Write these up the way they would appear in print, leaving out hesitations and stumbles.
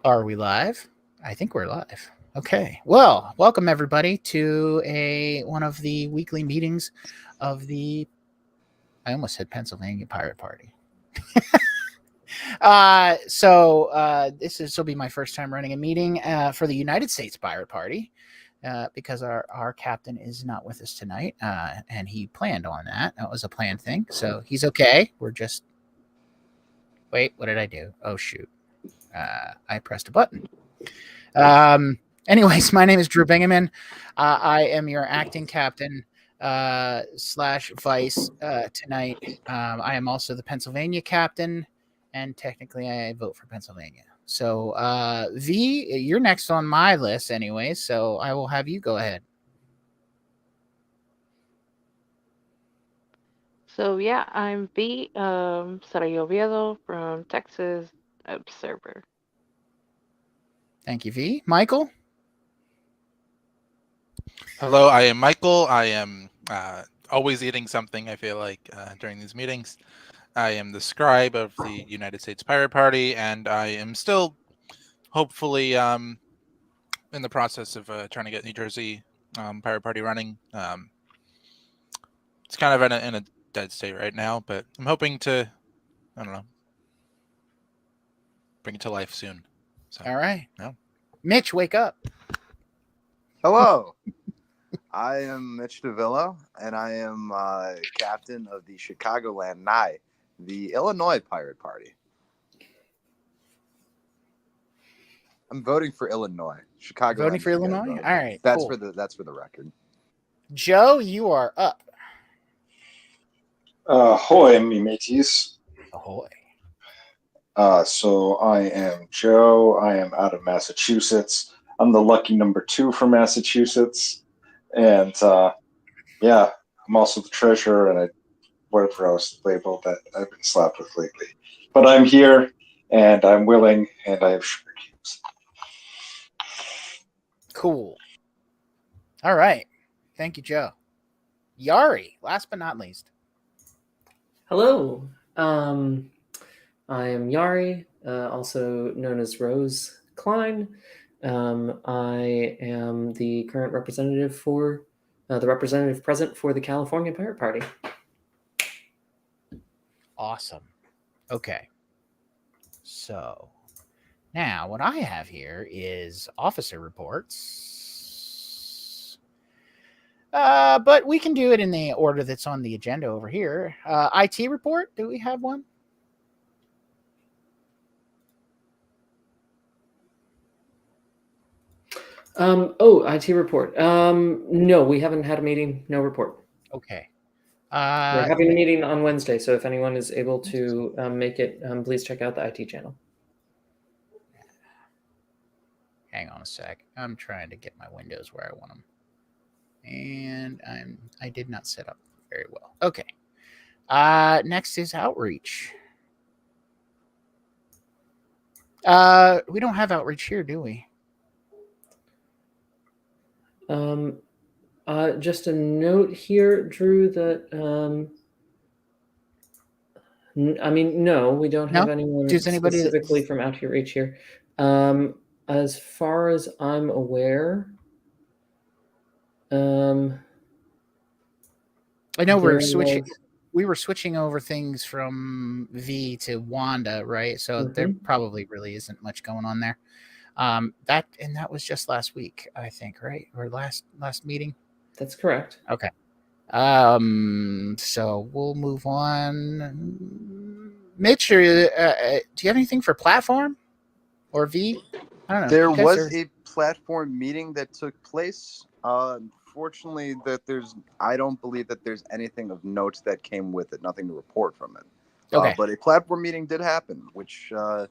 Are we live? I think we're live. Okay. Well, welcome everybody to one of the weekly meetings of the I almost said Pennsylvania Pirate Party. This will be my first time running a meeting for the United States Pirate Party. Because our captain is not with us tonight, and he planned on that. That was a planned thing, so he's okay. We're just wait. What did I do? Oh shoot! I pressed a button. Anyways, my name is Drew Bingaman. I am your acting captain slash vice tonight. I am also the Pennsylvania captain, and technically I vote for Pennsylvania. So, V, you're next on my list anyway, so I will have you go ahead. So yeah, I'm V. Saray Oviedo from Texas Observer. Thank you, V. Michael? Hello, I am Michael. I am always eating something, I feel like, during these meetings. I am the scribe of the United States Pirate Party, and I am still hopefully in the process of trying to get New Jersey Pirate Party running. It's kind of in a dead state right now, but I'm hoping to, I don't know, bring it to life soon. So, All right. yeah. Mitch, wake up. Hello, I am Mitch DeVillo, and I am captain of the Chicagoland Nye, the Illinois Pirate Party. I'm voting for Illinois. Chicago. Voting for Illinois? All right, That's cool. that's for the record. Joe, you are up. Ahoy, me mateys. Ahoy. So I am Joe. I am out of Massachusetts. I'm the lucky number 2 for Massachusetts. And yeah, I'm also the treasurer and whatever else label that I've been slapped with lately. But I'm here and I'm willing and I have sugar cubes. Cool. All right. Thank you, Joe. Yari, last but not least. Hello. I am Yari, also known as Rose Klein. I am the current representative for the representative present for the California Pirate Party. Awesome. Okay. So now what I have here is officer reports. But we can do it in the order that's on the agenda over here. IT report, do we have one? IT report. No, we haven't had a meeting. No report. Okay. We're having a meeting on Wednesday, so if anyone is able to make it, please check out the IT channel. Hang on a sec. I'm trying to get my windows where I want them. And I did not set up very well. Okay. Next is outreach. We don't have outreach here, do we? Just a note here, Drew, that no, we don't have anyone specifically from outreach here. As far as I'm aware, I know we were switching over things from V to Wanda, right? So there probably really isn't much going on there. That was just last week, I think, right? Or last meeting. That's correct. Okay. So we'll move on. Mitch, do you have anything for platform or V? I don't know. There was a platform meeting that took place. Unfortunately, I don't believe that there's anything of note that came with it. Nothing to report from it. Okay. But a platform meeting did happen, which I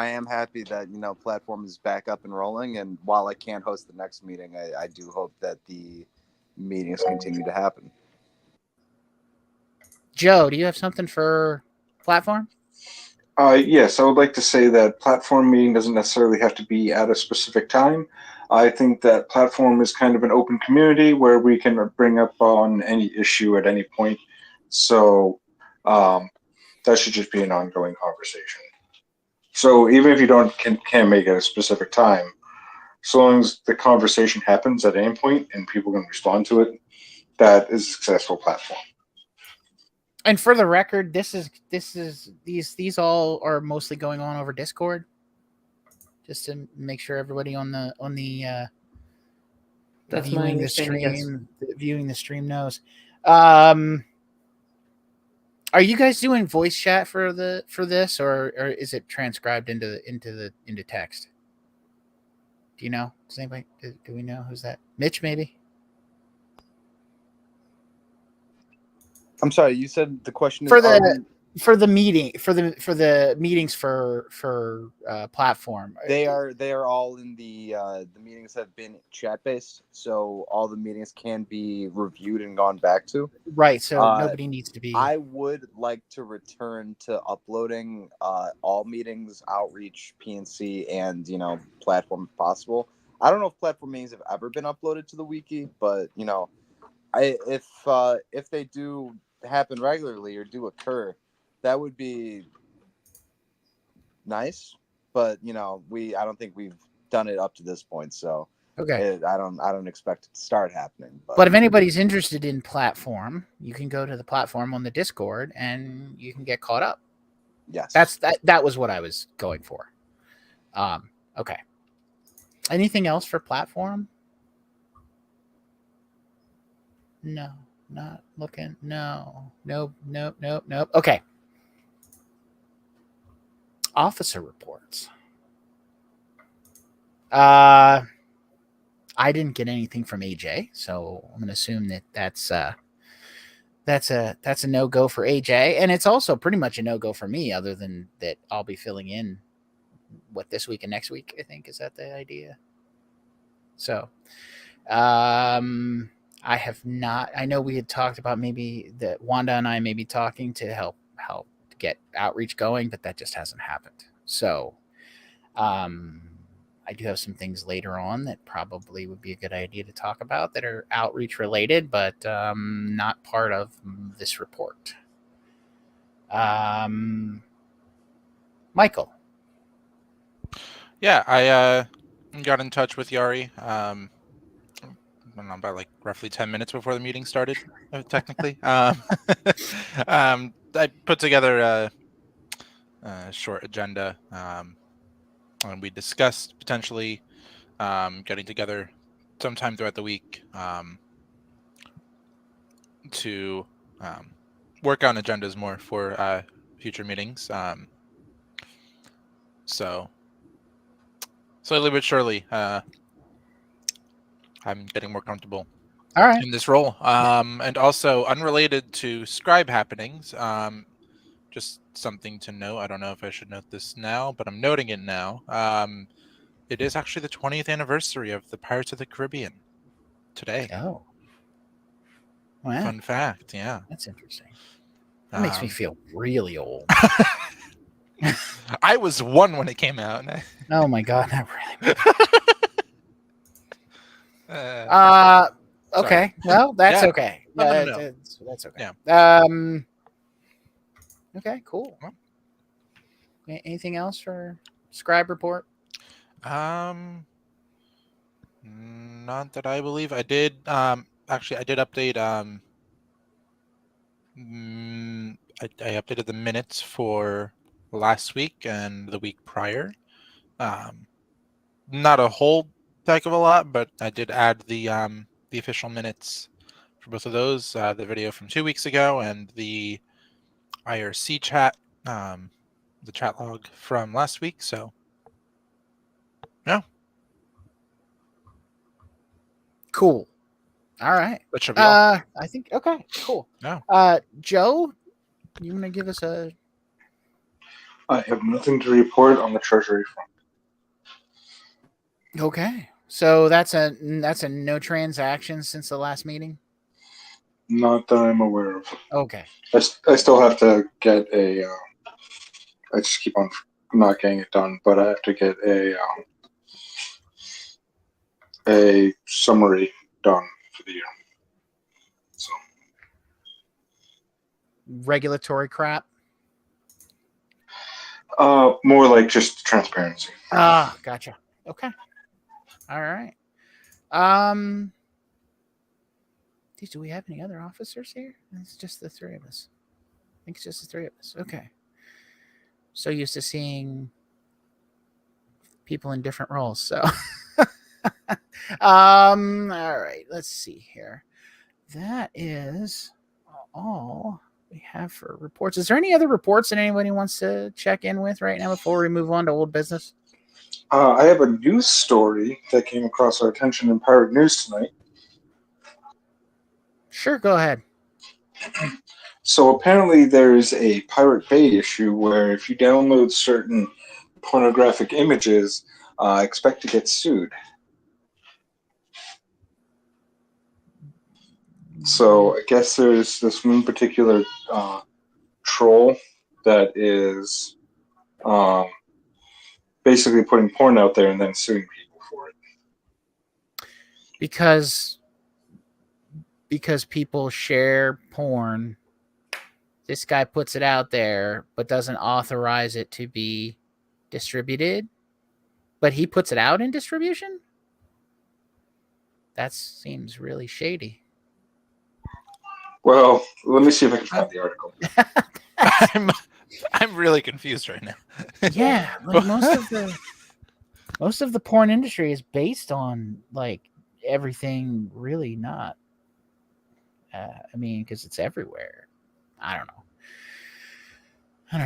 am happy that platform is back up and rolling. And while I can't host the next meeting, I do hope that the meetings continue to happen. Joe, do you have something for platform? Yes, I would like to say that platform meeting doesn't necessarily have to be at a specific time. I think that platform is kind of an open community where we can bring up on any issue at any point. So that should just be an ongoing conversation. So even if you can't make it a specific time, so long as the conversation happens at any point and people can respond to it, that is a successful platform. And for the record, these all are mostly going on over Discord, just to make sure everybody on the That's my understanding. Yes. viewing the stream knows. Are you guys doing voice chat for this, or is it transcribed into text? Do you know? Does anybody do we know who's that? Mitch, maybe? I'm sorry. You said the question For is the meetings for platform. they are all in the meetings have been chat based, so all the meetings can be reviewed and gone back to. Right, so nobody needs to be. I would like to return to uploading all meetings, outreach, PNC, and platform if possible. I don't know if platform meetings have ever been uploaded to the wiki, but if they do happen regularly or do occur, that would be nice. But I don't think we've done it up to this point, so Okay. I don't expect it to start happening. But if anybody's interested in platform, you can go to the platform on the Discord and you can get caught up. Yes, that was what I was going for. Okay. Anything else for platform? No, not looking. No. Nope. Okay. Officer reports. I didn't get anything from AJ, so I'm going to assume that's a no-go for AJ, and it's also pretty much a no-go for me, other than that I'll be filling in this week and next week, I think. Is that the idea? So, I have not. I know we had talked about maybe that Wanda and I may be talking to help get outreach going, but that just hasn't happened. So, I do have some things later on that probably would be a good idea to talk about that are outreach related, but not part of this report. Michael. Yeah, I got in touch with Yari. I don't know, about roughly 10 minutes before the meeting started, technically. I put together a short agenda, and we discussed potentially getting together sometime throughout the week to work on agendas more for future meetings. So slowly but surely, I'm getting more comfortable All right. in this role. And also unrelated to Scribe happenings, just something to note. I don't know if I should note this now, but I'm noting it now. It is actually the 20th anniversary of the Pirates of the Caribbean today. Oh. Wow. Fun fact, yeah. That's interesting. That makes me feel really old. I was 1 when it came out. Oh my god, that really. Okay. Well, that's okay. No. That's okay. Yeah. Okay. Cool. Anything else for Scribe report? Not that I believe. I did. Actually, I did update. I updated the minutes for last week and the week prior. Not a whole heck of a lot, but I did add the official minutes for both of those. The video from 2 weeks ago and the IRC chat, the chat log from last week. So, yeah. Cool. All right. That should be all. I think okay. Cool. Yeah. Joe, you want to give us a? I have nothing to report on the Treasury front. Okay. So that's a no transaction since the last meeting? Not that I'm aware of. Okay. I still have to get a. I just keep on not getting it done, but I have to get a summary done for the year. So. Regulatory crap. More like just transparency. Ah, gotcha. Okay. All right. Do we have any other officers here? It's just the three of us. I think it's just the three of us. Okay. So used to seeing people in different roles. So, all right. Let's see here. That is all we have for reports. Is there any other reports that anybody wants to check in with right now before we move on to old business? I have a news story that came across our attention in Pirate News tonight. Sure, go ahead. So apparently there's a Pirate Bay issue where if you download certain pornographic images, expect to get sued. So I guess there's this one particular troll that is basically putting porn out there and then suing people for it. Because people share porn, this guy puts it out there but doesn't authorize it to be distributed, but he puts it out in distribution? That seems really shady. Well, let me see if I can find the article. I'm really confused right now. Yeah, like most of the porn industry is based on like everything really not. I mean, because it's everywhere. I don't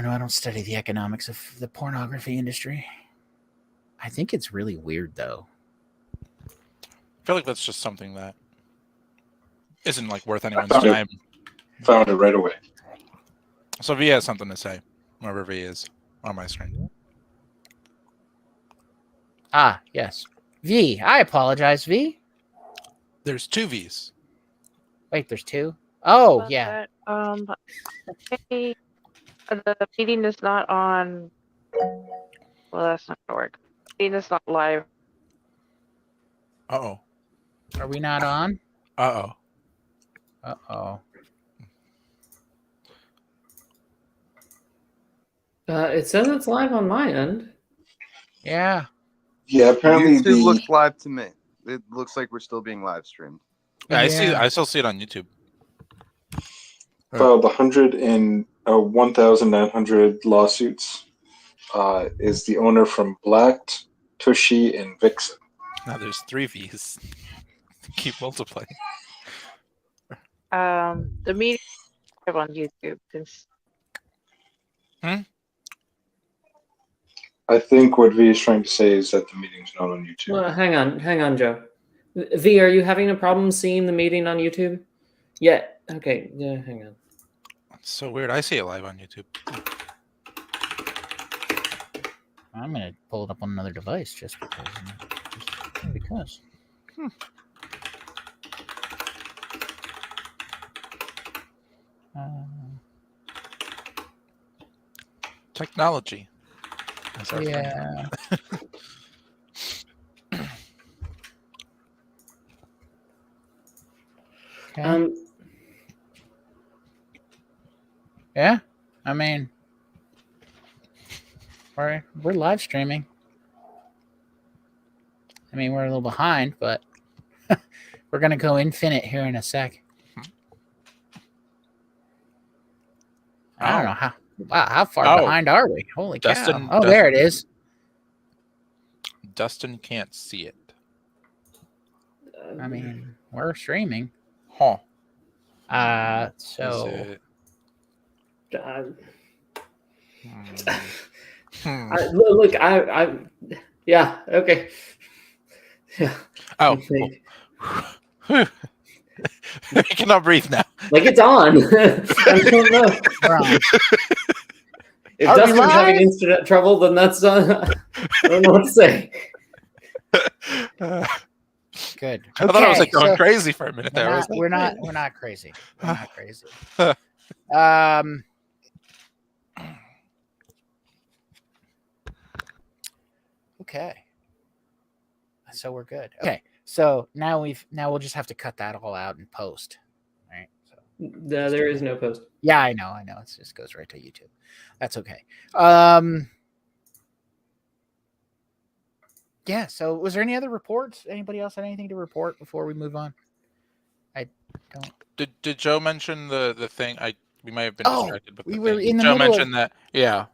know. I don't study the economics of the pornography industry. I think it's really weird, though. I feel like that's just something that isn't like worth anyone's found it. time. Found it right away. So V has something to say, wherever V is on my screen. Ah, yes. V, I apologize, V. There's two V's. Wait, there's two? Oh, But, yeah. hey, the meeting is not on. Well, that's not gonna work. The meeting is not live. Uh-oh. Are we not on? Uh-oh. Uh-oh. It says it's live on my end. Yeah. Yeah, apparently YouTube looks live to me. It looks like we're still being live streamed. Yeah, Yeah. I still see it on YouTube. filed 1,900 lawsuits. Is the owner from Blacked, Tushy, and Vixen. Now there's three V's. Keep multiplying. The meeting is live on YouTube. I think what V is trying to say is that the meeting's not on YouTube. Well, hang on, Joe. V, are you having a problem seeing the meeting on YouTube? Yeah. Okay. Yeah. Hang on. It's so weird. I see it live on YouTube. I'm going to pull it up on another device just because. Just because. Technology. That's our thing. Yeah. Okay. Yeah, I mean, we're live streaming. I mean, we're a little behind, but we're gonna go infinite here in a sec. I don't know how. Wow, how far behind are we? Holy cow! Oh, there it is. Dustin can't see it. I mean, we're streaming. Huh. So. Is it- Look, yeah, okay. Yeah. Oh. I cannot breathe now. Like it's on. I don't know. If Are we Dustin's having live? internet trouble, then that's I don't know what to say. Good. I thought I was like Okay, going so- crazy for a minute there. I was like, We're not crazy. We're not crazy. Okay. So we're good. Okay. So now we'll just have to cut that all out and post. Right. So There is no post. yeah, I know. It just goes right to YouTube. That's okay. Yeah. So, was there any other reports? Anybody else had anything to report before we move on? I don't. Did Joe mention the thing? We might have been Oh, distracted with we the were thing. in the Joe middle of mentioned that. Yeah.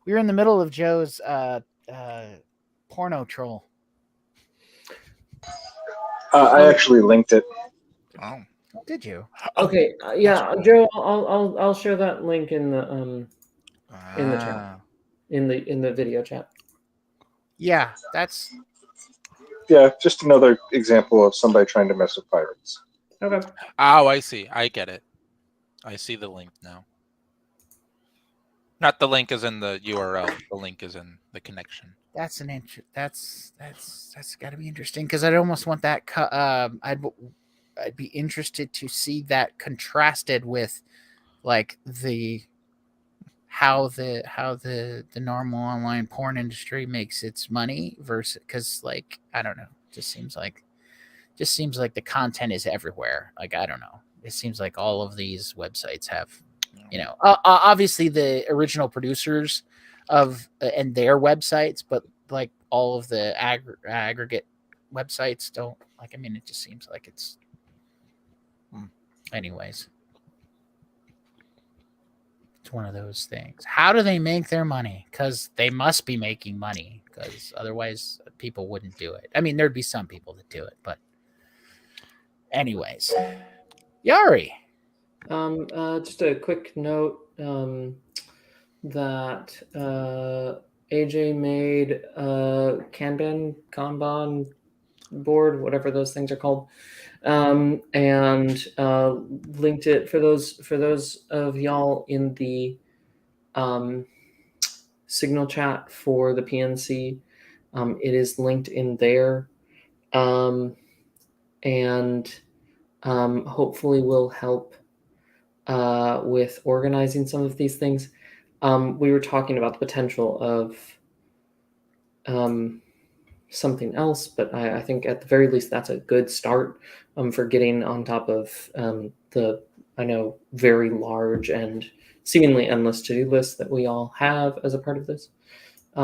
we were in the middle of Joe's porno troll. I actually linked it. Oh. Oh, did you? Okay, yeah, cool. Joe, I'll share that link in the chat, Ah. in the video chat. Yeah, that's Yeah, just another example of somebody trying to mess with pirates. Okay. Oh, I see. I get it. I see the link now. Not the link is in the URL. The link is in the connection. that's an that's got to be interesting because I'd almost want that. I'd be interested to see that contrasted with like how the normal online porn industry makes its money versus because like I don't know, just seems like the content is everywhere. Like I don't know, it seems like all of these websites have, obviously the original producers of and their websites, but like all of the aggregate websites don't like. I mean, it just seems like it's. Anyways, it's one of those things. How do they make their money? Because they must be making money. Because otherwise, people wouldn't do it. I mean, there'd be some people that do it, but anyways, Yari. Just a quick note that AJ made a Kanban board, whatever those things are called, and linked it for those of y'all in the Signal chat for the PNC. It is linked in there, and hopefully will help with organizing some of these things. We were talking about the potential of something else, but I think at the very least that's a good start for getting on top of the, I know, very large and seemingly endless to-do list that we all have as a part of this. I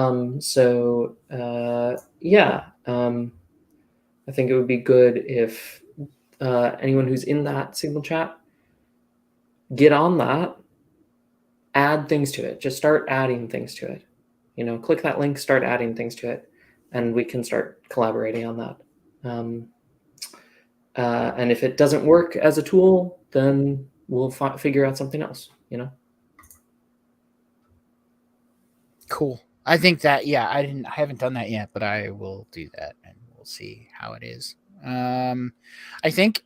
think it would be good if anyone who's in that Signal chat, get on that, add things to it. Just start adding things to it. Click that link, start adding things to it, and we can start collaborating on that. And if it doesn't work as a tool, then we'll figure out something else. Cool. I think that I haven't done that yet, but I will do that and we'll see how it is. I think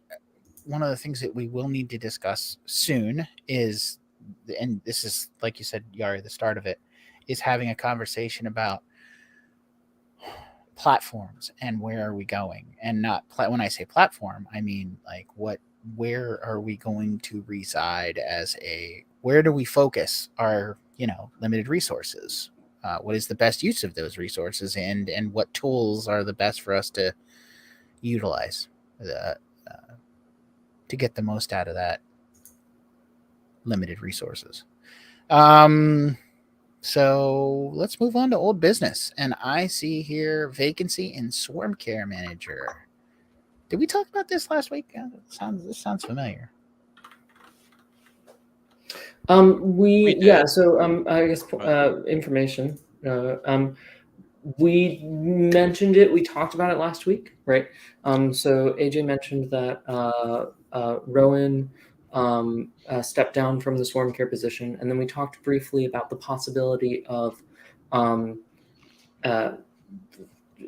one of the things that we will need to discuss soon is, and this is like you said, Yari, the start of it, is having a conversation about platforms and where are we going, and not when I say platform, I mean like where are we going to reside where do we focus our limited resources? What is the best use of those resources, and what tools are the best for us to utilize to get the most out of that limited resources. So let's move on to old business. And I see here vacancy in Swarm Care Manager. Did we talk about this last week? This sounds familiar. So I guess information. We mentioned it. We talked about it last week, right? So AJ mentioned that Rowan stepped down from the Swarm Care position, and then we talked briefly about the possibility of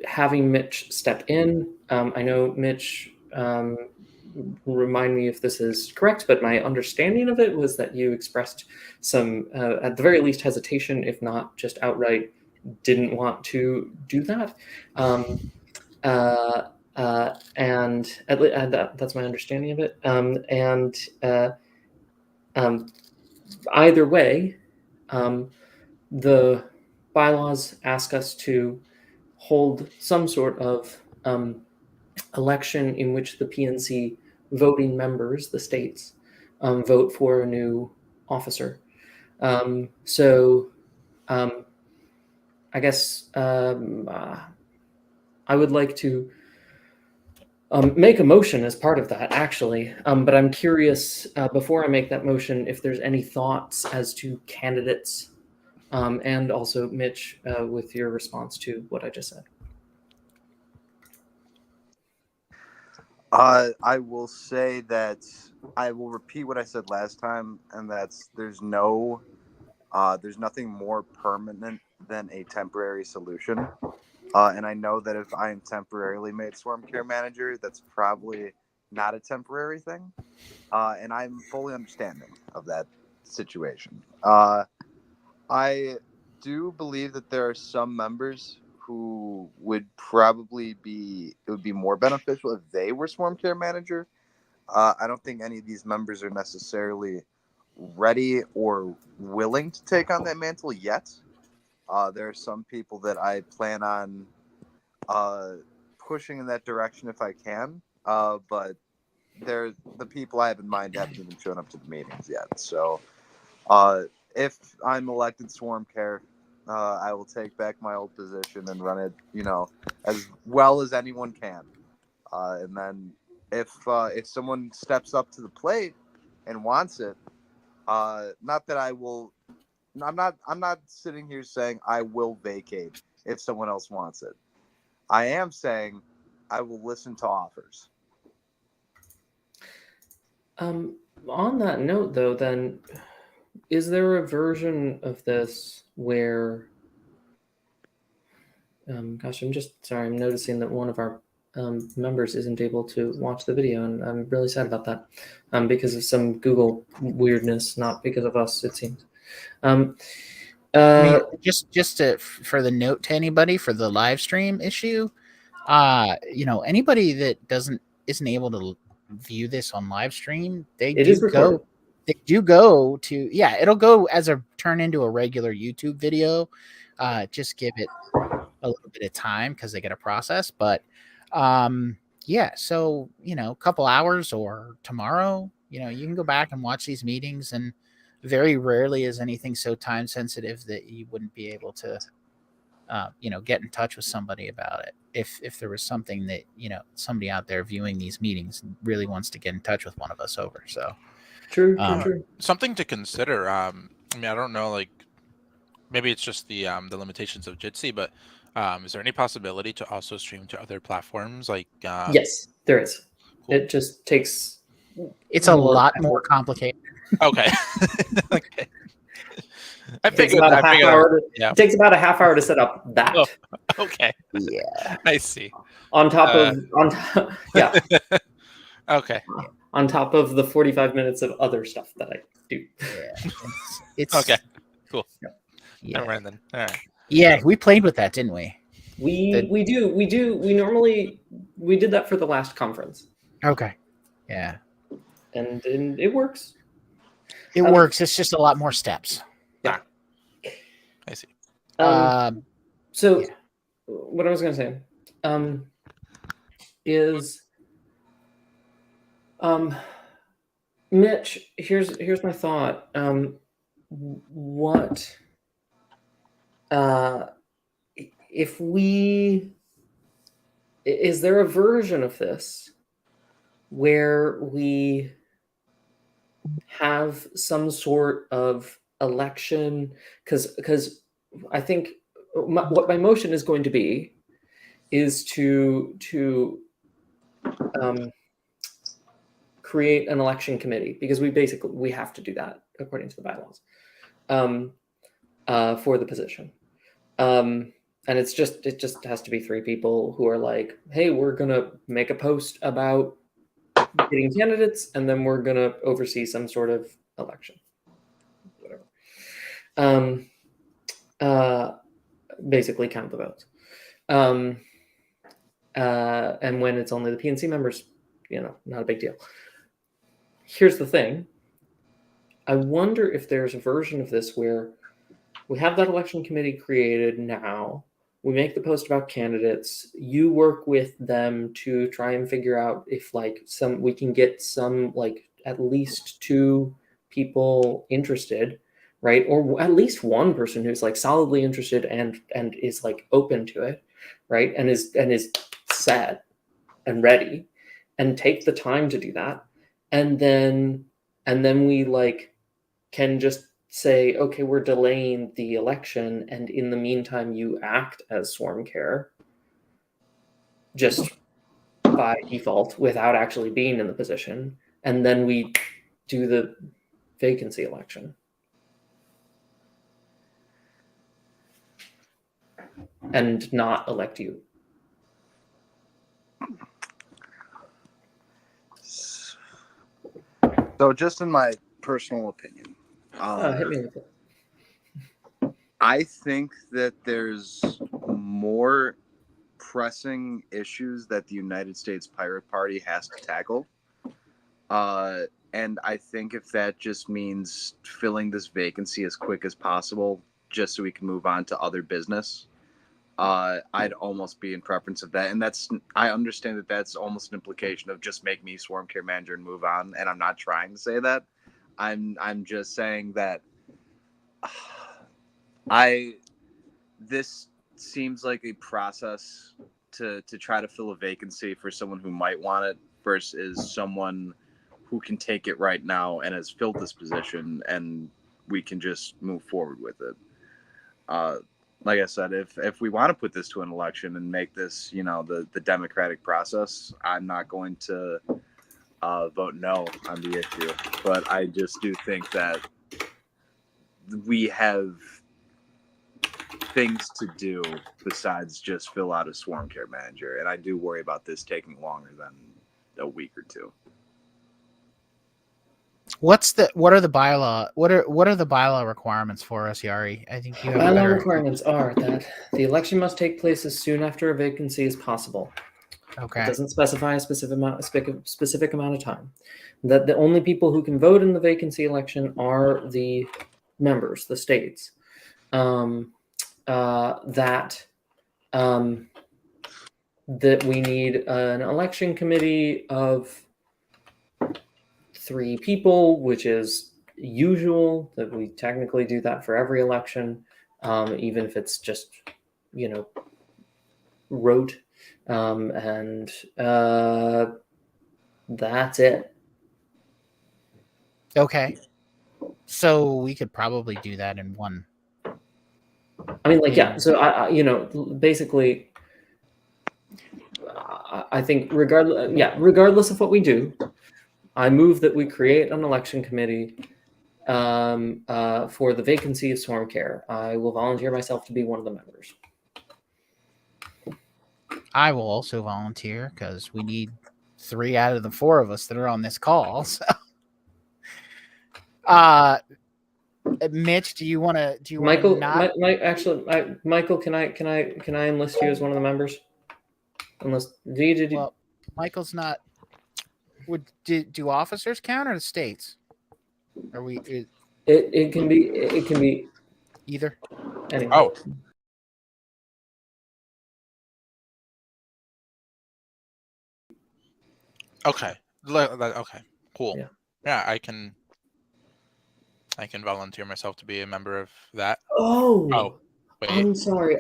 having Mitch step in. I know Mitch. Remind me if this is correct, but my understanding of it was that you expressed some, at the very least, hesitation, if not just outright didn't want to do that. And that's my understanding of it. Either way, the bylaws ask us to hold some sort of election in which the PNC voting members, the states, vote for a new officer. I guess I would like to make a motion as part of that, actually. But I'm curious, before I make that motion, if there's any thoughts as to candidates, and also Mitch, with your response to what I just said. I will say that I will repeat what I said last time, and that's there's nothing more permanent than a temporary solution. And I know that if I am temporarily made Swarm Care Manager, that's probably not a temporary thing. And I'm fully understanding of that situation. I do believe that there are some members who would probably it would be more beneficial if they were Swarm Care Manager. I don't think any of these members are necessarily ready or willing to take on that mantle yet. There are some people that I plan on pushing in that direction if I can, but the people I have in mind haven't even shown up to the meetings yet. So if I'm elected Swarm Care, I will take back my old position and run it, as well as anyone can. And then if someone steps up to the plate and wants it, not that I will. I'm not sitting here saying I will vacate if someone else wants it. I am saying I will listen to offers. On that note, though, then, is there a version of this where... gosh, I'm just sorry. I'm noticing that one of our members isn't able to watch the video, and I'm really sad about that, because of some Google weirdness, not because of us, it seems. I mean, just for the note to anybody for the live stream issue, anybody that isn't able to view this on live stream, It is recorded. They do go to it'll go as turn into a regular YouTube video. Just give it a little bit of time because they got to process, but so a couple hours or tomorrow, you can go back and watch these meetings, and very rarely is anything so time sensitive that you wouldn't be able to get in touch with somebody about it if there was something that somebody out there viewing these meetings really wants to get in touch with one of us over. So True. Something to consider. I mean, I don't know, like maybe it's just the limitations of Jitsi, but is there any possibility to also stream to other platforms? Like yes, there is. Cool. It just takes. It's a lot more complicated. Okay. Okay. It takes about a half hour to set up that. Oh, okay. Yeah. I see. On top of yeah. Okay. On top of the 45 minutes of other stuff that I do. Yeah. It's okay. Cool. Yeah. All right then. All right. Yeah, we played with that, didn't we? We do. We did that for the last conference. Okay. Yeah. And it works. It works. It's just a lot more steps. Yeah. I see. So what I was going to say is Mitch, here's my thought. What is there a version of this where we have some sort of election? Because I think what my motion is going to be is to create an election committee, because we have to do that according to the bylaws for the position. And it just has to be 3 people who are like, hey, we're gonna make a post about getting candidates, and then we're gonna oversee some sort of election, whatever. Basically count the votes. And when it's only the PNC members, not a big deal. Here's the thing. I wonder if there's a version of this where we have that election committee created now. We make the post about candidates. You work with them to try and figure out if we can get some, at least 2 people interested. right? Or at least one person who's like solidly interested and is like open to it, right? And is set and ready, and take the time to do that, and then we like can just say, okay, we're delaying the election, and in the meantime you act as swarm care just by default without actually being in the position, and then we do the vacancy election and not elect you. So, just in my personal opinion, Hit me with it. I think that there's more pressing issues that the United States Pirate Party has to tackle. And I think if that just means filling this vacancy as quick as possible, just so we can move on to other business, I'd almost be in preference of that. And I understand that that's almost an implication of just make me swarm care manager and move on. And I'm not trying to say that. I'm just saying that this seems like a process to try to fill a vacancy for someone who might want it versus someone who can take it right now and has filled this position, and we can just move forward with it. Like I said, if we want to put this to an election and make this, the democratic process, I'm not going to vote no on the issue. But I just do think that we have things to do besides just fill out a swarm care manager, and I do worry about this taking longer than a week or two. What are the bylaw requirements for us, Yari? I think you have a Bylaw better. requirements are that the election must take place as soon after a vacancy as possible. Okay. It doesn't specify a specific amount of time. That the only people who can vote in the vacancy election are the members, the states. That we need an election committee of 3 people, which is usual. That we technically do that for every election, even if it's just, rote. And that's it. Okay. So we could probably do that in one. I mean, like, yeah. So basically, I think regardless of what we do, I move that we create an election committee for the vacancy of swarm care. I will volunteer myself to be one of the members. I will also volunteer because we need 3 out of the 4 of us that are on this call. So, Mitch, do you want to? Michael, not? Michael, can I enlist you as one of the members? Well, Michael's not. Do officers count or the states? Are we? It can be Either. Anyway. Oh. Okay. Okay. Cool. Yeah, I can volunteer myself to be a member of that. Oh. Wait. I'm sorry.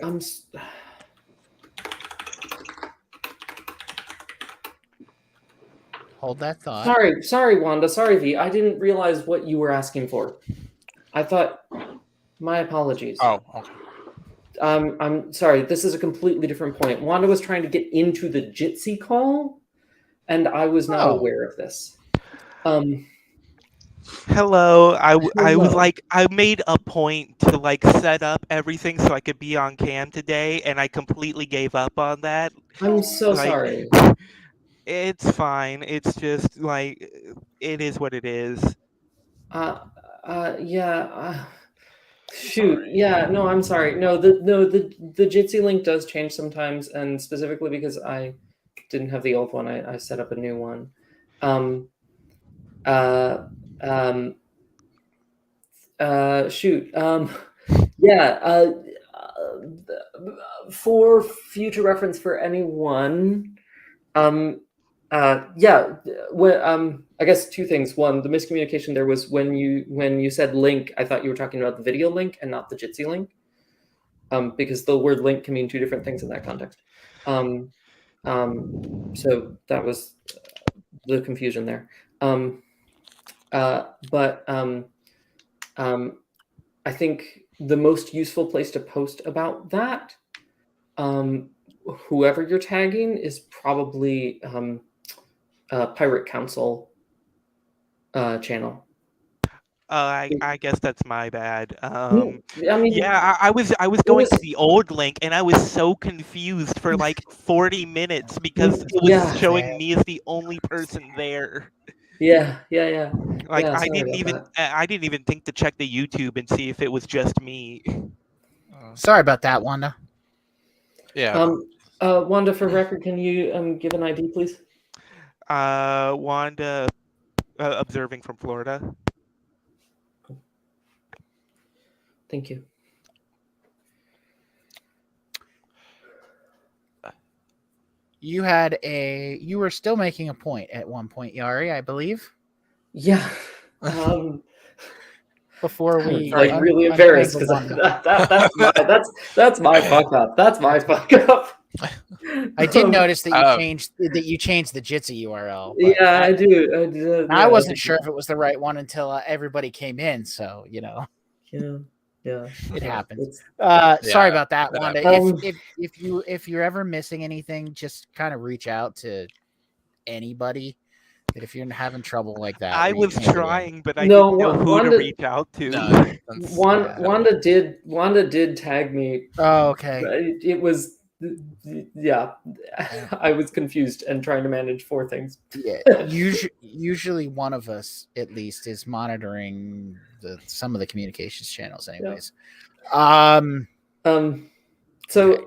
Hold that thought. Sorry, Wanda. Sorry, V. I didn't realize what you were asking for. I thought. My apologies. Oh, okay. I'm sorry. This is a completely different point. Wanda was trying to get into the Jitsi call, and I was not aware of this. Hello. I was like, I made a point to set up everything so I could be on cam today, and I completely gave up on that. I'm so sorry. It's fine. It's just it is what it is. Yeah. Shoot. Yeah. No, I'm sorry. No, the Jitsi link does change sometimes, and specifically because I didn't have the old one, I set up a new one. For future reference for anyone, Yeah. I guess two things. One, the miscommunication there was when you said link, I thought you were talking about the video link and not the Jitsi link, because the word link can mean two different things in that context. So that was the confusion there. But I think the most useful place to post about that, whoever you're tagging, is probably Pirate Council channel. I guess that's my bad. I mean, Yeah, I was going to the old link and I was so confused for like 40 minutes because it was Yeah. showing me as the only person there. Yeah. Like Yeah, I sorry didn't about even I didn't even think to check the YouTube and see if it was just me. Sorry about that, Wanda. Yeah. Wanda, for record, can you give an ID, please? Wanda, observing from Florida. Thank you. You were still making a point at one point, Yari, I believe. Yeah. Before we like really embarrassed because untangled that's my fuck up. That's my fuck up. I did notice that you changed the Jitsi URL. but Yeah, I do. I wasn't sure if it was the right one until everybody came in. So Yeah. it happens. Yeah, Sorry about that, that Wanda. If you're ever missing anything, just kind of reach out to anybody. That if you're having trouble like that, I where you was can't get in. trying, but I No, didn't know who Wanda- to reach out to. No, that's- Wanda did tag me. Oh, okay. It was yeah. I was confused and trying to manage four things. Yeah, usually one of us at least is monitoring some of the communications channels, anyways. So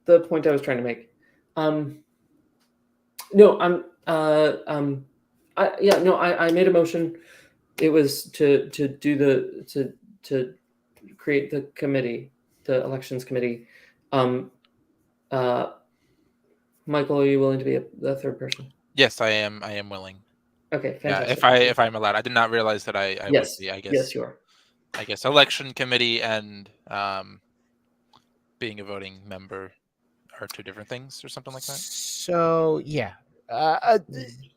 the point I was trying to make. I made a motion. It was to create the committee, the elections committee. Michael, are you willing to be the third person? Yes, I am willing. Okay, Yeah, fantastic. if I'm allowed. I did not realize that I Yes, would be, I guess. yes, you are. I guess election committee and being a voting member are two different things or something like that. So yeah,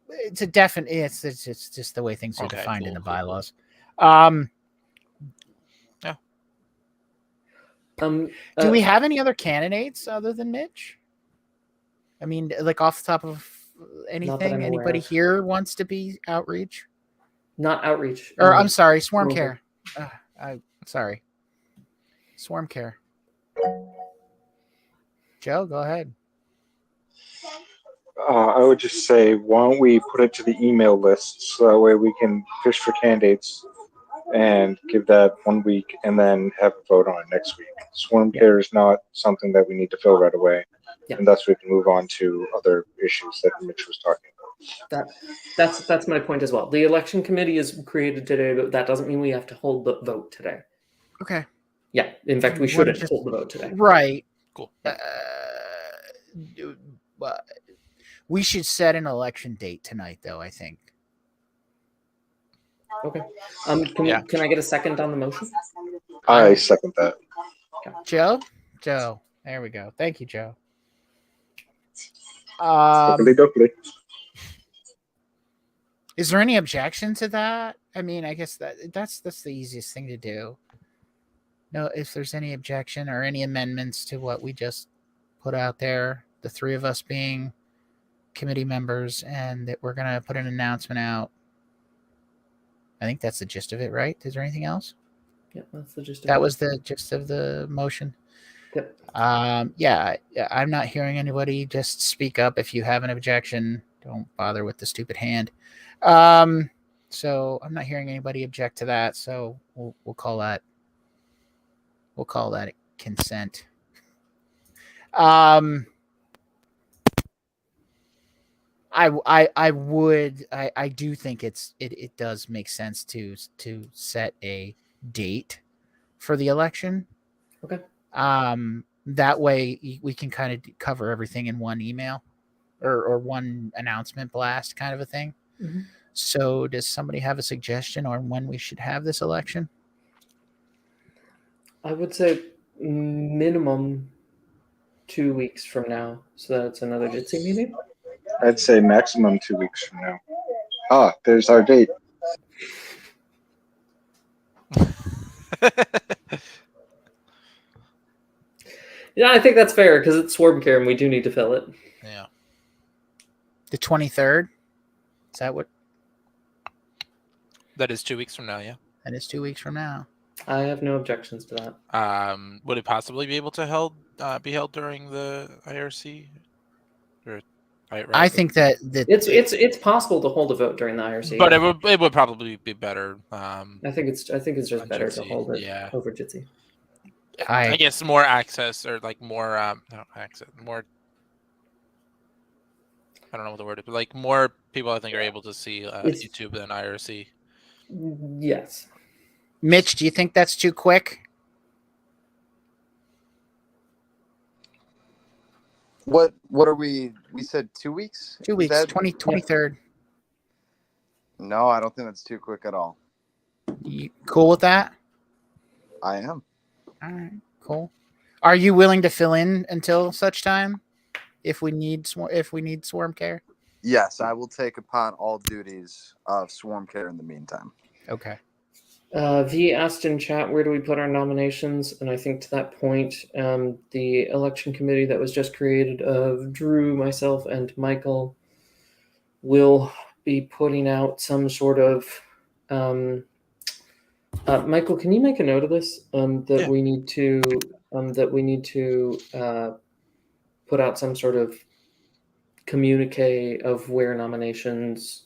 it's a definite. It's just the way things are Okay, defined in cool, the cool, cool. bylaws. Do we have any other candidates other than Mitch? I mean, like off the top of anything, I'm aware anybody of. here wants to be outreach? Not outreach. Or I'm sorry, Swarm Okay. Care. Sorry, Swarm Care. Joe, go ahead. I would just say, why don't we put it to the email list so that way we can fish for candidates and give that 1 week and then have a vote on it next week. Swarm care is not something that we need to fill right away. Yeah. And thus we can move on to other issues that Mitch was talking about. That's my point as well. The election committee is created today, but that doesn't mean we have to hold the vote today. Okay. Yeah, in fact, we You shouldn't wanna just- hold the vote today. Right. Cool. But we should set an election date tonight, though. I think. Okay. Yeah. Can I get a second on the motion? I second that. Joe. There we go. Thank you, Joe. Dookly. Is there any objection to that? I mean, I guess that's the easiest thing to do. No, if there's any objection or any amendments to what we just put out there, the three of us being committee members, and that we're gonna put an announcement out. I think that's the gist of it, right? Is there anything else? Yeah, that's the gist of That it. was the gist of the motion. Yep. Yeah, I'm not hearing anybody. Just speak up if you have an objection. Don't bother with the stupid hand. So I'm not hearing anybody object to that. So we'll call that consent. I do think it does make sense to set a date for the election. Okay. That way we can kind of cover everything in one email. or one announcement blast kind of a thing. Mhm. So does somebody have a suggestion on when we should have this election? I would say minimum 2 weeks from now, so that's another Jitsi meeting. I'd say maximum 2 weeks from now. Ah, there's our date. Yeah, I think that's fair because it's Swarm Care and we do need to fill it. Yeah. The 23rd? Is that what? That is 2 weeks from now, yeah. That is 2 weeks from now. I have no objections to that. Would it possibly be able to be held during the IRC? Or, I think that It's possible to hold a vote during the IRC, but it would probably be better. I think it's just on better to Jitsi, hold it yeah. over Jitsi. I guess more access or like more not access, more. I don't know what the word is, but like more people I think are able to see It's- YouTube than IRC. Yes. Mitch, do you think that's too quick? What are we? We said 2 weeks. 2 Is weeks, that- 23rd. No, I don't think that's too quick at all. You cool with that? I am. All right, cool. Are you willing to fill in until such time if we need Swarm Care? Yes, I will take upon all duties of Swarm Care in the meantime. Okay. V asked in chat, where do we put our nominations? And I think to that point, the election committee that was just created of Drew, myself, and Michael will be putting out some sort of. Michael, can you make a note of this? Yeah. We need to put out some sort of communique of where nominations,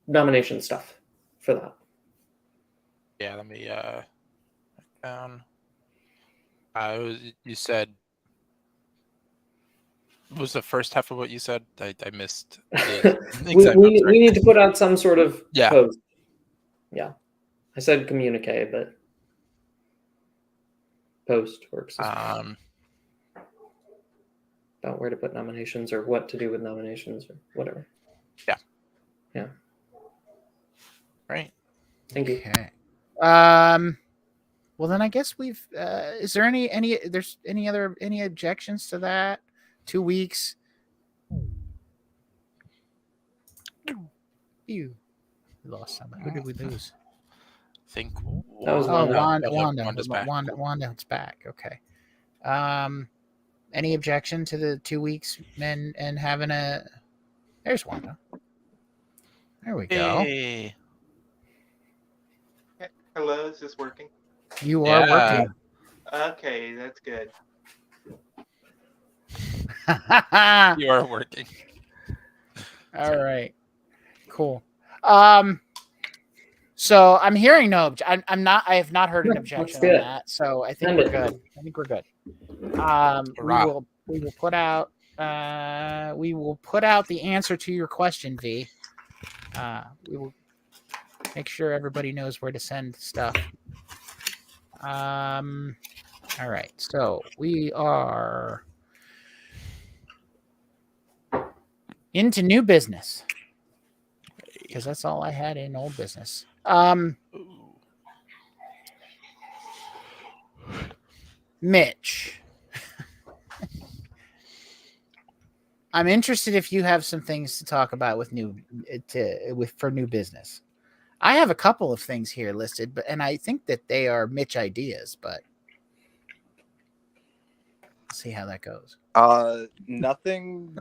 nomination stuff for that. Yeah, let me write down. You said. What was the first half of what you said? I missed. The exact we notes, right? need to put out some sort of Yeah. post. Yeah, I said communique, but post works as well. About where to put nominations or what to do with nominations or whatever. Yeah. Right. Thank you. Okay. Well, then I guess we've. Is there any objections to that? 2 weeks. Ew. We lost somebody. Who did we lose? I think. That was Oh, Wanda. Wanda's back. Wanda's back. Okay. Any objection to the 2 weeks and having a? There's Wanda. There we go. Hey. Hello, is this working? You are Yeah. working. Okay, that's good. You are working. All right. Cool. So I'm hearing no. I'm not. I have not heard an Let's objection do on it. that. So I think Send we're it. good. Hurrah. We will put out. We will put out the answer to your question, V. We will make sure everybody knows where to send stuff. All right. So we are into new business because that's all I had in old business. Mitch, I'm interested if you have some things to talk about with new business. I have a couple of things here listed, and I think that they are Mitch ideas, but we'll see how that goes. Nothing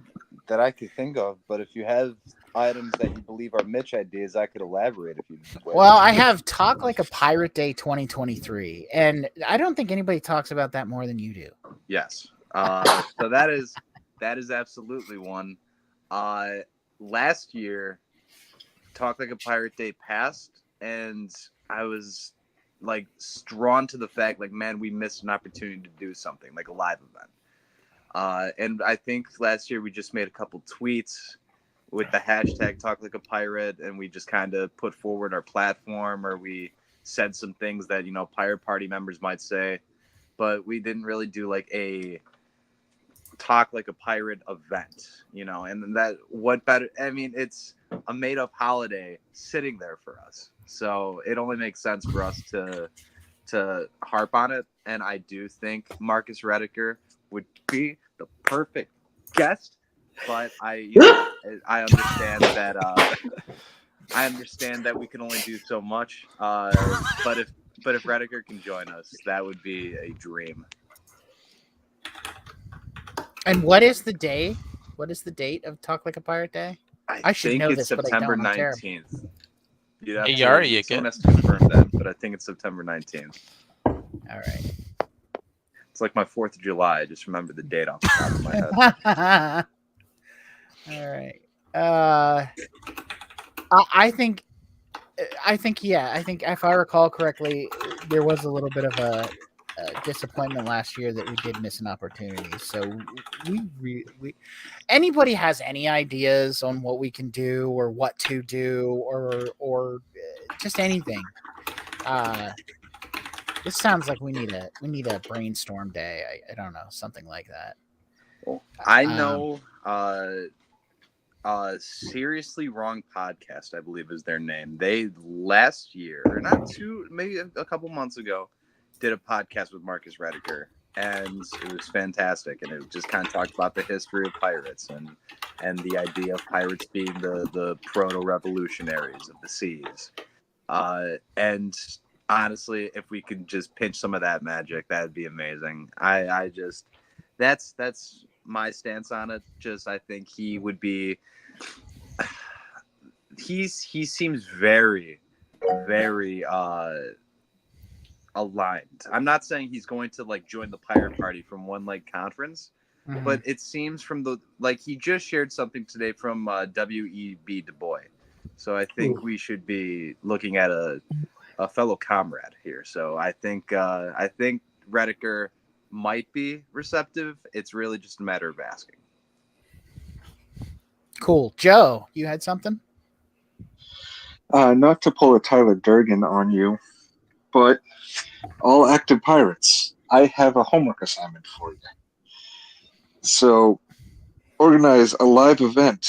that I could think of, but if you have items that you believe are Mitch ideas, I could elaborate if you wish. Well, I have Talk Like a Pirate Day 2023, and I don't think anybody talks about that more than you do. Yes. So that is absolutely one. Last year, Talk Like a Pirate Day passed, and I was like drawn to the fact, like, man, we missed an opportunity to do something like a live event. And I think last year we just made a couple tweets with the hashtag Talk Like a Pirate, and we just kind of put forward our platform, or we said some things that, Pirate Party members might say, but we didn't really do like a Talk Like a Pirate event, and that what better? I mean, it's a made-up holiday sitting there for us, so it only makes sense for us to harp on it. And I do think Marcus Rediker would be the perfect guest, but I understand that I understand that we can only do so much. But if Rediker can join us, that would be a dream. And what is the day? What is the date of Talk Like a Pirate Day? I should think know it's this, but I September don't. I'm terrible. 19th. Hey, Yari, you someone get- has to confirm that, but I think it's September 19th. All right. It's like my 4th of July. I just remember the date off the top of my head. All right. I think if I recall correctly, there was a little bit of a disappointment last year that we did miss an opportunity. So we anybody has any ideas on what we can do or what to do or just anything. This sounds like we need a brainstorm day. I don't know, something like that. I know Seriously Wrong Podcast, I believe is their name. They last year, or maybe a couple months ago, did a podcast with Marcus Rediker, and it was fantastic. And it just kind of talked about the history of pirates and the idea of pirates being the proto-revolutionaries of the seas. And honestly, if we could just pinch some of that magic, that'd be amazing. That's my stance on it. I think he would be. He seems very, very aligned. I'm not saying he's going to join the pirate party from One Leg Conference, Mhm. but it seems from he just shared something today from W.E.B. Du Bois. So I think we should be looking at a fellow comrade here. So I think Rediker might be receptive. It's really just a matter of asking. Cool. Joe, you had something? Not to pull a Tyler Durden on you, but all active pirates, I have a homework assignment for you. So, organize a live event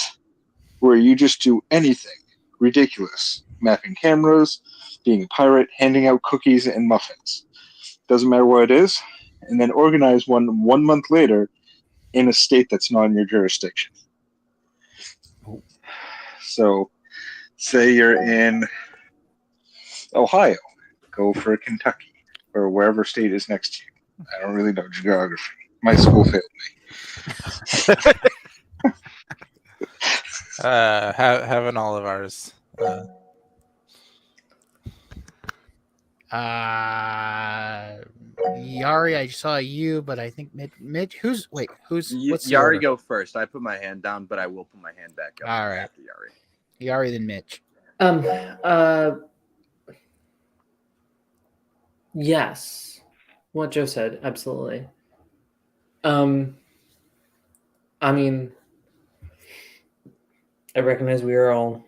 where you just do anything ridiculous. Mapping cameras, being a pirate, handing out cookies and muffins. Doesn't matter what it is. And then organize one month later in a state that's not in your jurisdiction. So, say you're in Ohio, go for Kentucky, or wherever state is next to you. I don't really know geography. My school failed me. Having all of ours. Yari, I saw you, but I think Mitch. What's the Yari order? go first. I put my hand down, but I will put my hand back up All right. after Yari. Yari, then Mitch. Yes, what Joe said, absolutely. I mean, I recognize we are all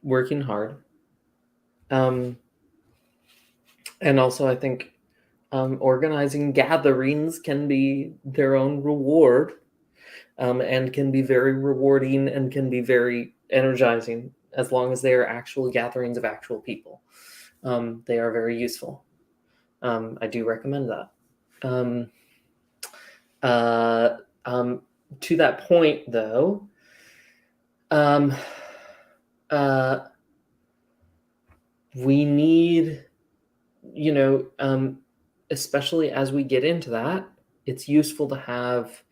working hard. And also I think organizing gatherings can be their own reward, and can be very rewarding and can be very energizing as long as they are actual gatherings of actual people. They are very useful. I do recommend that. To that point, though, we need, especially as we get into that, it's useful to have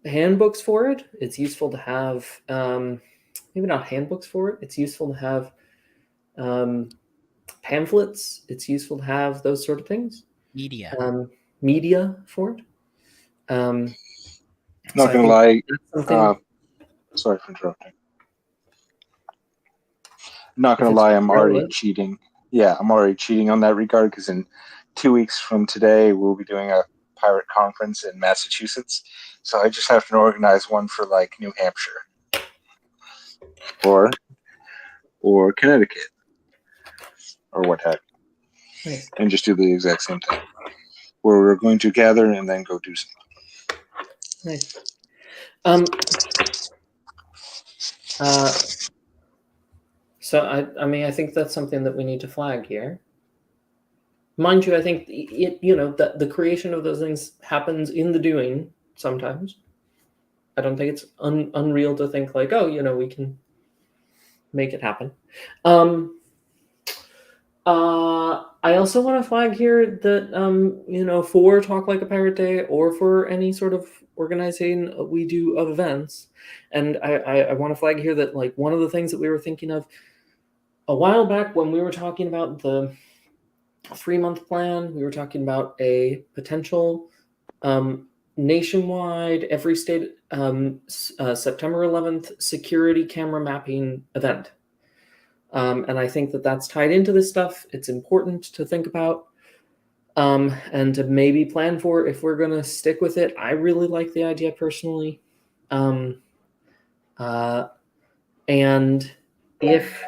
handbooks for it. It's useful to have, maybe not handbooks for it. It's useful to have pamphlets. It's useful to have those sort of things. Media. Media for it. Not gonna lie. Something. Sorry for interrupting. Not gonna If it's lie, I'm already relevant. cheating. Yeah, I'm already cheating on that regard because in 2 weeks from today, we'll be doing a pirate conference in Massachusetts. So I just have to organize one for New Hampshire or Connecticut or what have you, Nice. and just do the exact same thing where we're going to gather and then go do something. Nice. Um. So I mean, I think that's something that we need to flag here. Mind you, I think the creation of those things happens in the doing sometimes. I don't think it's unreal to think like, oh, we can make it happen. I also want to flag here that for Talk Like a Pirate Day or for any sort of organizing we do of events, and I want to flag here that like one of the things that we were thinking of a while back when we were talking about the 3-month plan, we were talking about a potential nationwide, every state, September 11th security camera mapping event. And I think that that's tied into this stuff. It's important to think about and to maybe plan for if we're going to stick with it. I really like the idea personally. And if,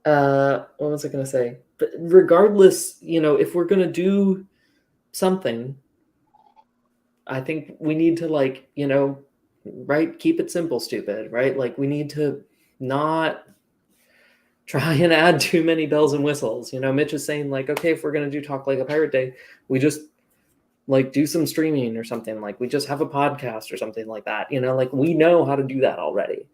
what was I going to say? But regardless, if we're going to do something, I think we need to right? Keep it simple, stupid, right? Like we need to not try and add too many bells and whistles. Mitch is saying like, okay, if we're going to do Talk Like a Pirate Day, we just like do some streaming or something. Like we just have a podcast or something like that. Like we know how to do that already.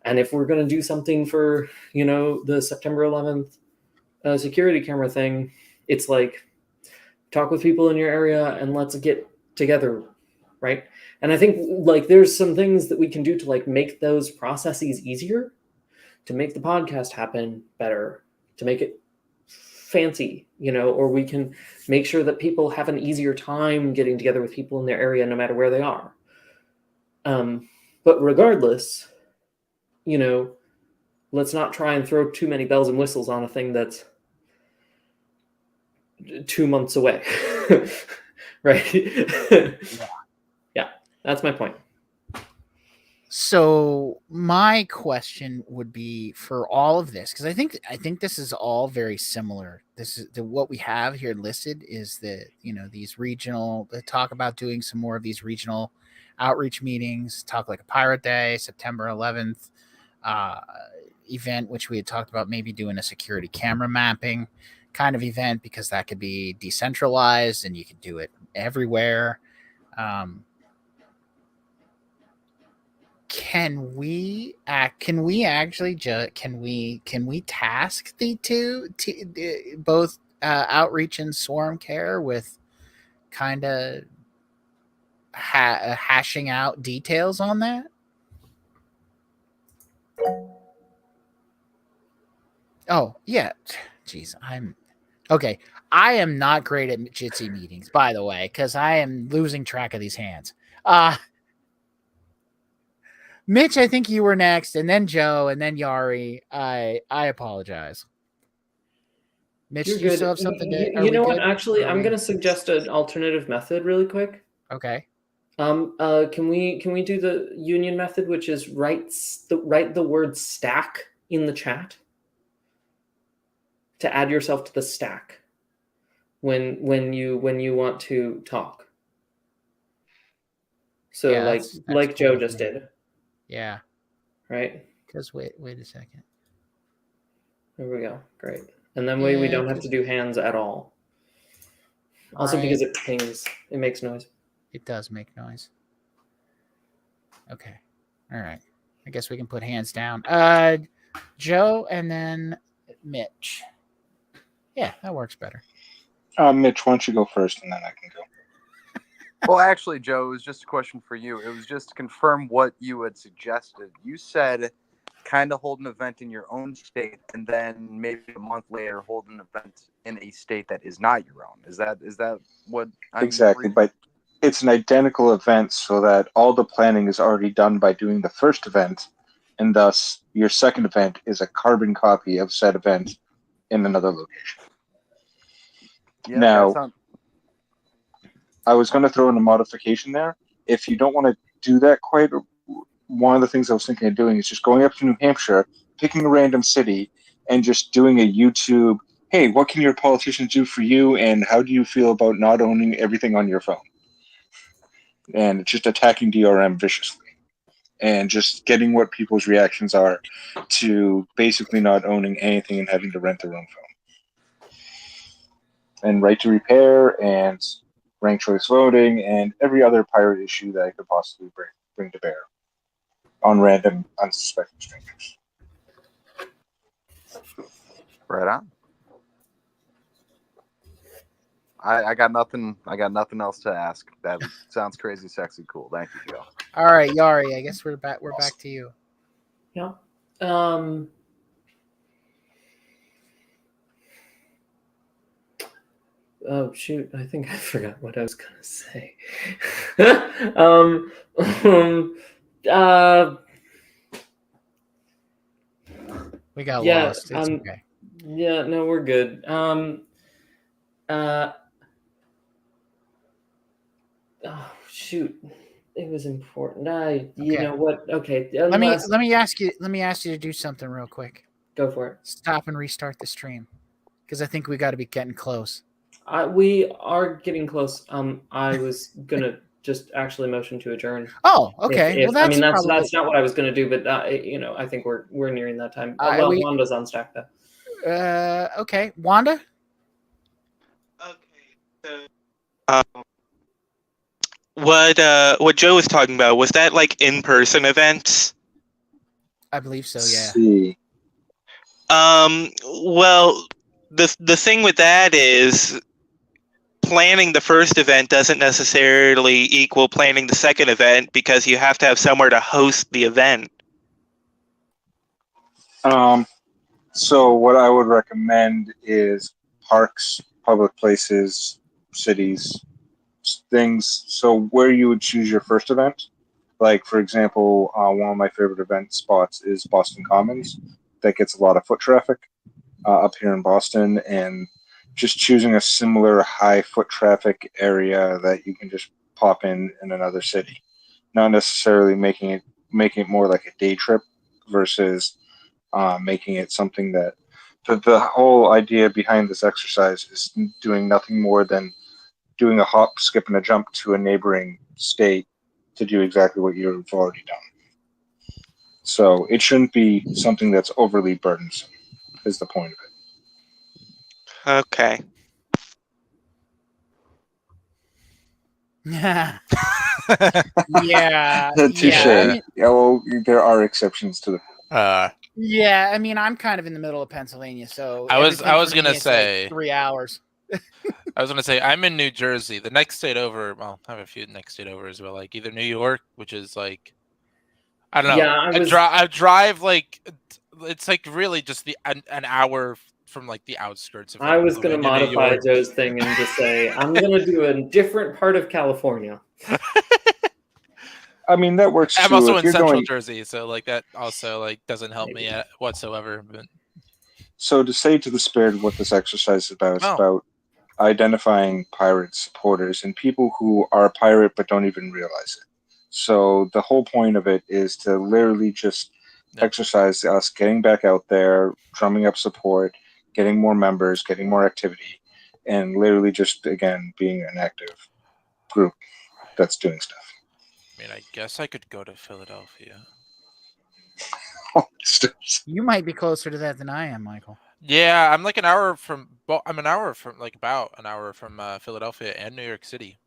And if we're going to do something for, the September 11th security camera thing, it's like talk with people in your area and let's get together, right? And I think like there's some things that we can do to like make those processes easier, to make the podcast happen better, to make it fancy, or we can make sure that people have an easier time getting together with people in their area no matter where they are. But regardless, let's not try and throw too many bells and whistles on a thing that's 2 months away. Right? Yeah, that's my point. So my question would be for all of this, because I think this is all very similar. This is what we have here listed is that these regional. They talk about doing some more of these regional outreach meetings. Talk Like a Pirate Day, September 11th event, which we had talked about maybe doing a security camera mapping kind of event because that could be decentralized and you could do it everywhere. Can we actually task the two both outreach and swarm care with kind of hashing out details on that? Oh yeah, jeez, okay. I am not great at Jitsi meetings, by the way, because I am losing track of these hands. Mitch, I think you were next, and then Joe, and then Yari. I apologize. Mitch, You're do you good. still have something to? You know what? Actually, I'm going to suggest an alternative method really quick. Okay. Can we do the union method, which is write the word stack in the chat to add yourself to the stack when you want to talk. So Yeah, like that's Joe cool. just did. Yeah. Right? Because wait a second. There we go. Great. And then we don't have to do hands at all. Also Right. because it pings. It makes noise. It does make noise. Okay. All right. I guess we can put hands down. Joe and then Mitch. Yeah, that works better. Mitch, why don't you go first and then I can go. Well, actually, Joe, it was just a question for you. It was just to confirm what you had suggested. You said kind of hold an event in your own state and then maybe a month later hold an event in a state that is not your own. Is that what I'm Exactly, reading? but it's an identical event so that all the planning is already done by doing the first event, and thus your second event is a carbon copy of said event in another location. Yeah, Now, I was going to throw in a modification there. If you don't want to do that quite, one of the things I was thinking of doing is just going up to New Hampshire, picking a random city, and just doing a YouTube, hey, what can your politicians do for you, and how do you feel about not owning everything on your phone? and just attacking DRM viciously, and just getting what people's reactions are to basically not owning anything and having to rent their own phone. And right to repair and ranked choice voting and every other pirate issue that I could possibly bring to bear on random, unsuspecting strangers. Right on. I got nothing. I got nothing else to ask. That sounds crazy, sexy, cool. Thank you, Joe. All right, Yari. I guess we're back. We're back to you. Yeah. Oh shoot! I think I forgot what I was gonna say. We got Yeah, lost. It's okay. Yeah, no, we're good. Oh shoot, it was important. You Okay. know what? Okay, Let me ask you to do something real quick. Go for it. Stop and restart the stream, because I think we got to be getting close. We are getting close. I was gonna just actually motion to adjourn. Oh, okay. Well, that's probably... that's not what I was gonna do, but I think we're nearing that time. Wanda's on stack though. Okay, Wanda. Okay, so What Joe was talking about, was that like in-person events? I believe so. Yeah. See. Well, the thing with that is planning the first event doesn't necessarily equal planning the second event, because you have to have somewhere to host the event. So what I would recommend is parks, public places, cities, things. So where you would choose your first event, like for example, one of my favorite event spots is Boston Commons. That gets a lot of foot traffic up here in Boston, and just choosing a similar high foot traffic area that you can just pop in another city, not necessarily making it more like a day trip versus making it something that the whole idea behind this exercise is doing nothing more than doing a hop, skip, and a jump to a neighboring state to do exactly what you've already done. So it shouldn't be something that's overly burdensome, is the point of it. Okay. Yeah. Touche. Yeah. I mean, Well, there are exceptions to the yeah, I mean, I'm kind of in the middle of Pennsylvania, so I was everything for gonna me is say- like 3 hours. I was gonna say I'm in New Jersey. The next state over, well, I have a few next state over as well. Like either New York, which is like, I don't know. Yeah, I drive like, it's like really just an hour from like the outskirts of. I was going gonna to New modify York. Joe's thing and just say I'm gonna do a different part of California. I mean, that works I'm too. also If in you're Central going, Jersey, so like that also like doesn't help me whatsoever. But so to say to the spirit of what this exercise is about, it's Oh. about identifying pirate supporters and people who are pirate but don't even realize it. So the whole point of it is to literally just exercise us getting back out there, drumming up support, getting more members, getting more activity, and literally just, again, being an active group that's doing stuff. I mean, I guess I could go to Philadelphia. You might be closer to that than I am, Michael. Yeah, I'm like an hour from. Well, I'm about an hour from Philadelphia and New York City.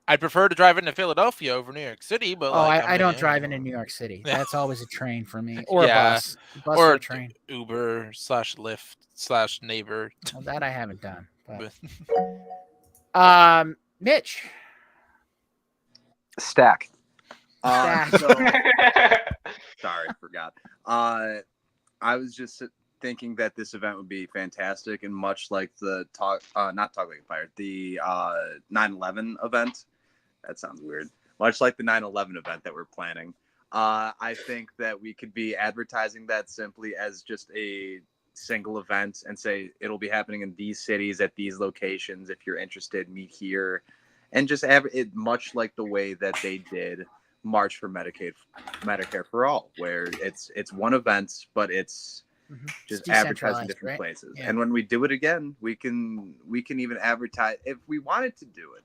I'd prefer to drive into Philadelphia over New York City, but I don't drive into New York City. Yeah. That's always a train for me, or Yeah, a bus or a train. Uber / Lyft / neighbor. Well, that I haven't done. But... Mitch. Stack. Stack. Sorry, forgot. I was just thinking that this event would be fantastic, and much like the not Talk Like a Pirate, the 9/11 event. That sounds weird. Much like the 9/11 event that we're planning, I think that we could be advertising that simply as just a single event and say it'll be happening in these cities at these locations. If you're interested, meet here, and just have it much like the way that they did March for Medicare for All, where it's one event, but it's just advertising different places. Yeah. And when we do it again, we can even advertise if we wanted to do it.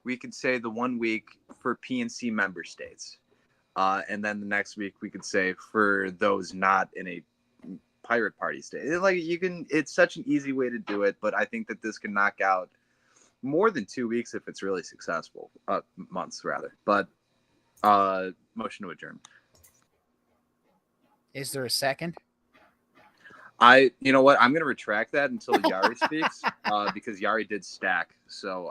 we could say the 1 week for PNC member states. And then the next week we could say for those not in a pirate party state. It's such an easy way to do it, but I think that this can knock out more than 2 weeks if it's really successful. Months rather. But motion to adjourn. Is there a second? You know what? I'm going to retract that until Yari speaks, because Yari did stack. So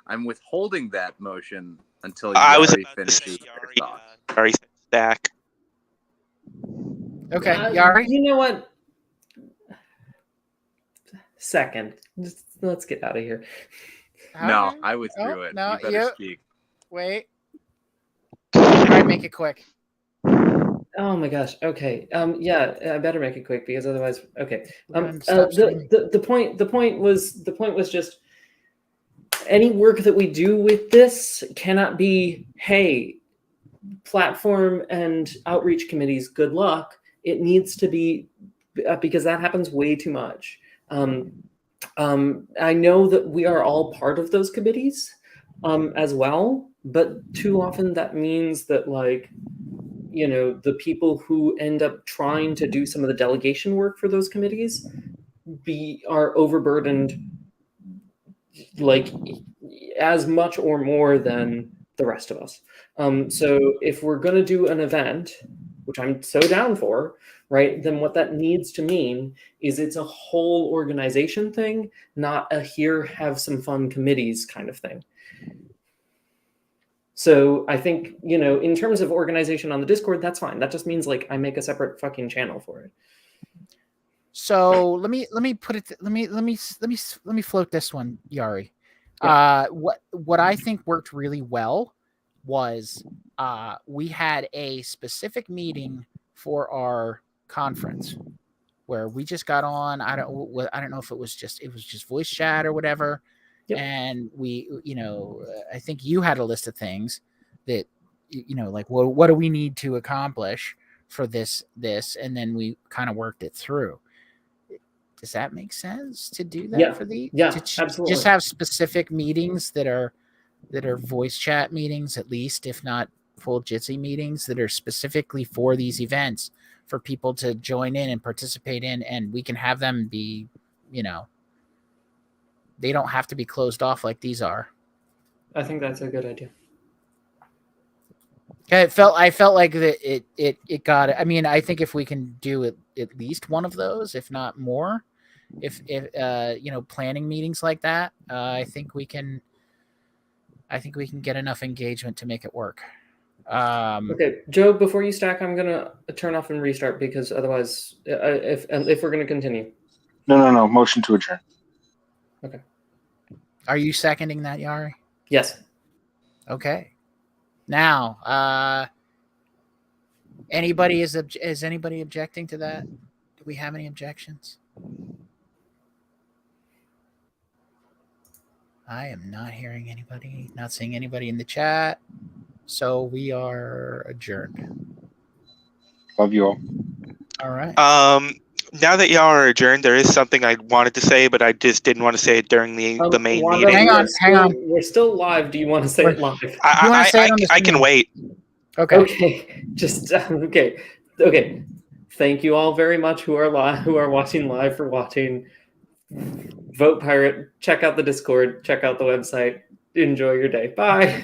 I'm withholding that motion until I was Yari about to finishes say their Yari, thoughts. Yari said stack. Okay, Yari. You know what? Second. Just, let's get out of here. No, Okay. I withdrew it. No, You better you speak. wait. Try and make it quick. Oh my gosh. Okay. Yeah, I better make it quick because otherwise. Okay. Stop streaming. The point was just any work that we do with this cannot be, hey, platform and outreach committees, good luck. It needs to be, because that happens way too much. I know that we are all part of those committees as well, but too often that means that, like, you know, the people who end up trying to do some of the delegation work for those committees are overburdened, like, as much or more than the rest of us. So if we're going to do an event, which I'm so down for, right, then what that needs to mean is it's a whole organization thing, not a here, have some fun committees kind of thing. So I think, you know, in terms of organization on the Discord, that's fine. That just means, like, I make a separate fucking channel for it. So let me put it. Let me float this one, Yari. Yeah. What I think worked really well was we had a specific meeting for our conference where we just got on. I don't know if it was just voice chat or whatever. Yep. And we, you know, I think you had a list of things that, you know, like, well, what do we need to accomplish for this, and then we kind of worked it through. Does that make sense to do that Yeah. for the? Yeah, to absolutely. Just have specific meetings that are voice chat meetings, at least, if not full Jitsi meetings, that are specifically for these events for people to join in and participate in, and we can have them be, you know, they don't have to be closed off like these are. I think that's a good idea. I felt like that it got it. I mean, I think if we can do at least one of those, if not more, if you know, planning meetings like that, I think we can get enough engagement to make it work. Okay, Joe, before you stack, I'm gonna turn off and restart because otherwise, if we're gonna continue. No. Motion to adjourn. Okay. Are you seconding that, Yari? Yes. Okay. Now, is anybody objecting to that? Do we have any objections? I am not hearing anybody, not seeing anybody in the chat. So we are adjourned. Love you all. All right. Now that y'all are adjourned, there is something I wanted to say, but I just didn't want to say it during the main Wanda, meeting. Hang on. We're still live. Do you want to say it live? I can wait. Okay. Okay. Just okay. Okay. Thank you all very much who are watching live for watching. Vote Pirate. Check out the Discord. Check out the website. Enjoy your day. Bye.